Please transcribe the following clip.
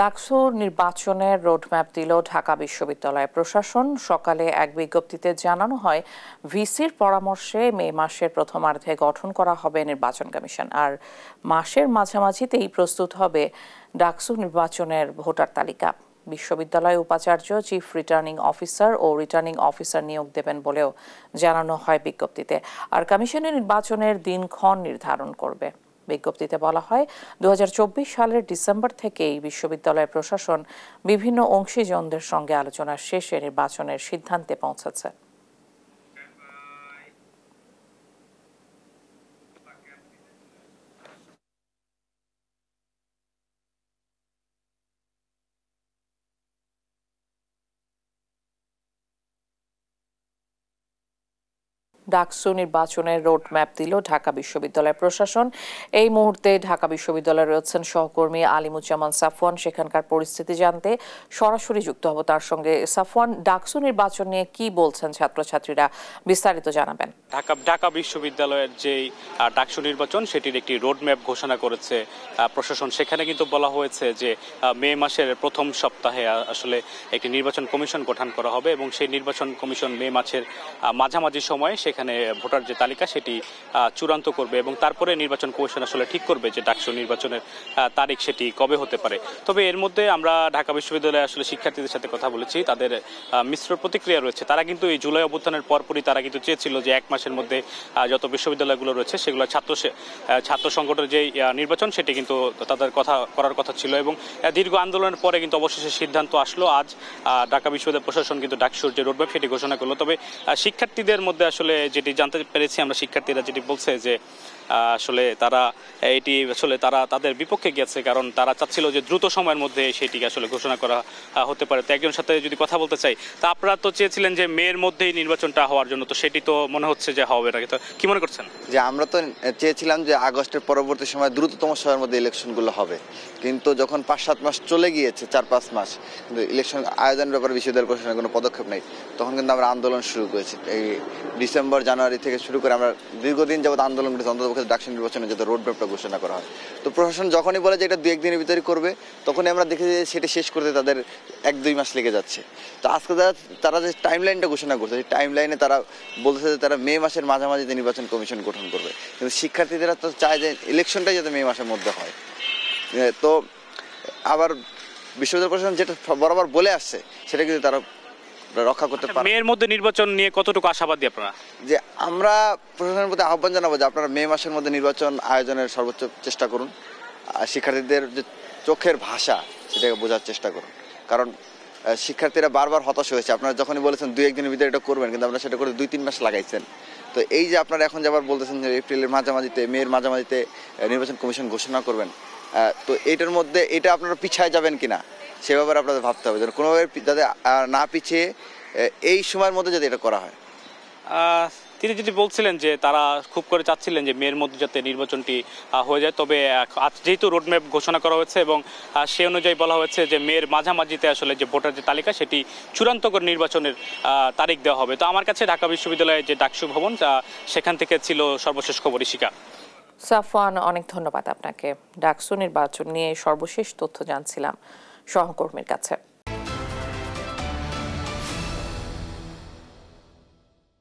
ডাকসু নির্বাচনের রোডম্যাপ দিল ঢাকা বিশ্ববিদ্যালয় প্রশাসন। সকালে এক বিজ্ঞপ্তিতে জানানো হয়, ভিসির পরামর্শে মে মাসের প্রথমার্ধে গঠন করা হবে নির্বাচন কমিশন, আর মাসের মাঝামাঝিতেই প্রস্তুত হবে ডাকসু নির্বাচনের ভোটার তালিকা। বিশ্ববিদ্যালয় উপাচার্য চিফ রিটার্নিং অফিসার ও রিটার্নিং অফিসার নিয়োগ দেবেন বলেও জানানো হয় বিজ্ঞপ্তিতে, আর কমিশনের নির্বাচনের দিনক্ষণ নির্ধারণ করবে। বিজ্ঞপ্তিতে বলা হয়, 2024 সালের ডিসেম্বর থেকেই বিশ্ববিদ্যালয় প্রশাসন বিভিন্ন অংশীজনদের সঙ্গে আলোচনা শেষে নির্বাচনের সিদ্ধান্তে পৌঁছেছে। ডাকসু নির্বাচনের রোডম্যাপ দিল ঢাকা বিশ্ববিদ্যালয় প্রশাসন। এই মুহূর্তে ঢাকা বিশ্ববিদ্যালয়ে রয়েছেন সহকর্মী আলিমুজ্জামান সাফওয়ান। সেখানকার পরিস্থিতি জানতে সরাসরি যুক্ত হব তার সঙ্গে। সাফওয়ান, ডাকসু নির্বাচন নিয়ে কি বলছেন ছাত্রছাত্রীরা, বিস্তারিত জানাবেন। ঢাকা বিশ্ববিদ্যালয়ের যে ডাকসু নির্বাচন সেটির একটি রোডম্যাপ ঘোষণা করেছে প্রশাসন। সেখানে কিন্তু বলা হয়েছে যে মে মাসের প্রথম সপ্তাহে আসলে একটি নির্বাচন কমিশন গঠন করা হবে এবং সেই নির্বাচন কমিশন মে মাসের মাঝামাঝি সময়ে সেখানে ভোটার যে তালিকা সেটি চূড়ান্ত করবে এবং তারপরে নির্বাচন কমিশন আসলে ঠিক করবে যে ডাকসু নির্বাচনের তারিখ সেটি কবে হতে পারে। তবে এর মধ্যে আমরা ঢাকা বিশ্ববিদ্যালয়ে আসলে শিক্ষার্থীদের সাথে কথা বলেছি, তাদের মিশ্র প্রতিক্রিয়া রয়েছে। তারা কিন্তু এই জুলাই অভ্যুত্থানের পরপরই তারা কিন্তু চেয়েছিল যে এক মাসের মধ্যে যত বিশ্ববিদ্যালয়গুলো রয়েছে সেগুলো ছাত্র সংগঠনের যে নির্বাচন সেটি কিন্তু তাদের করার কথা ছিল এবং দীর্ঘ আন্দোলনের পরে কিন্তু অবশেষে সিদ্ধান্ত আসলো। আজ ঢাকা বিশ্ববিদ্যালয় প্রশাসন কিন্তু ডাকসুর যে রোডম্যাপ সেটি ঘোষণা করলো। তবে শিক্ষার্থীদের মধ্যে আসলে যেটি জানতে পেরেছি আমরা, শিক্ষার্থীরা যেটি বলছে যে আসলে তারা তাদের বিপক্ষে গেছে, কারণ তারা চাচ্ছিল যে দ্রুত সময়ের মধ্যে সেটিকে আসলে ঘোষণা করা হতে পারে। তো একজন সাথে যদি কথা বলতে চাই, তা আপনারা তো চেয়েছিলেন যে মেয়ের মধ্যেই নির্বাচনটা হওয়ার জন্য, তো সেটি তো মনে হচ্ছে যে হবে না, তো কি মনে করছেন? যে আমরা তো চেয়েছিলাম যে আগস্টের পরবর্তী সময় দ্রুততম সময়ের মধ্যে ইলেকশনগুলো হবে, কিন্তু যখন 5-7 মাস চলে গিয়েছে, 4-5 মাস, কিন্তু ইলেকশন আয়োজনের ব্যাপারে বিশ্ববিদ্যালয় প্রশাসনের কোনো পদক্ষেপ নেই। তখন কিন্তু আমরা আন্দোলন শুরু করেছি। এই ডিসেম্বর জানুয়ারি থেকে শুরু করে আমরা দীর্ঘদিন যাবত আন্দোলন করেছি অন্ততপক্ষে ডাকসু নির্বাচনে যাতে রোডম্যাপটা ঘোষণা করা হয়। তো প্রশাসন যখনই বলে যে এটা 2-1 দিনের ভিতরে করবে, তখনই আমরা দেখি যে সেটা শেষ করতে তাদের 1-2 মাস লেগে যাচ্ছে। তো আজকে তারা যে টাইম লাইনটা ঘোষণা করছে, সেই টাইম লাইনে তারা বলতেছে যে তারা মে মাসের মাঝামাঝিতে নির্বাচন কমিশন গঠন করবে, কিন্তু শিক্ষার্থীরা তো চায় যে ইলেকশনটাই যাতে মে মাসের মধ্যে হয়। তো আবার বিশ্ববিদ্যালয় প্রশাসন যেটা বরাবর বলে আসছে সেটা কিন্তু তারা রক্ষা করতে পারে। মেয়ের মধ্যে নির্বাচন নিয়ে কতটুকু আশাবাদী আপনারা? যে আমরা প্রশাসনের প্রতি আহ্বান জানাবো যে আপনারা মে মাসের মধ্যে নির্বাচন আয়োজনের সর্বোচ্চ চেষ্টা করুন। শিক্ষার্থীদের যে চোখের ভাষা সেটাকে বোঝার চেষ্টা করুন, কারণ শিক্ষার্থীরা বারবার হতাশ হয়েছে। আপনারা যখনই বলেছেন 2-1 দিনের ভিতরে এটা করবেন, কিন্তু আপনারা সেটা করে 2-3 মাস লাগাইছেন। তো এই যে আপনারা এখন যাবার বলতেছেন যে এপ্রিলের মাঝামাঝিতে, মের মাঝামাঝিতে নির্বাচন কমিশন ঘোষণা করবেন, তো এটার মধ্যে এটা আপনারা পিছায় যাবেন কিনা সে ব্যাপারে আপনাদের ভাবতে হবে, যেন কোনোভাবে যাতে না পিছিয়ে এই সময়ের মধ্যে যাতে এটা করা হয়। তিনি যদি বলছিলেন যে তারা খুব করে চাচ্ছিলেন যে মেয়ের মধ্যে যাতে নির্বাচনটি হয়ে যায়, তবে আজ যেহেতু রোডম্যাপ ঘোষণা করা হয়েছে এবং সে অনুযায়ী বলা হয়েছে যে মেয়ের মাঝামাঝিতে আসলে যে ভোটার যে তালিকা সেটি চূড়ান্ত করে নির্বাচনের তারিখ দেওয়া হবে। তো আমার কাছে ঢাকা বিশ্ববিদ্যালয়ের যে ডাকসু ভবন, সেখান থেকে ছিল সর্বশেষ খবর। ইশিকা। সাফওয়ান, অনেক ধন্যবাদ আপনাকে। ডাকসু নির্বাচন নিয়ে সর্বশেষ তথ্য জানছিলাম সহকর্মীর কাছে।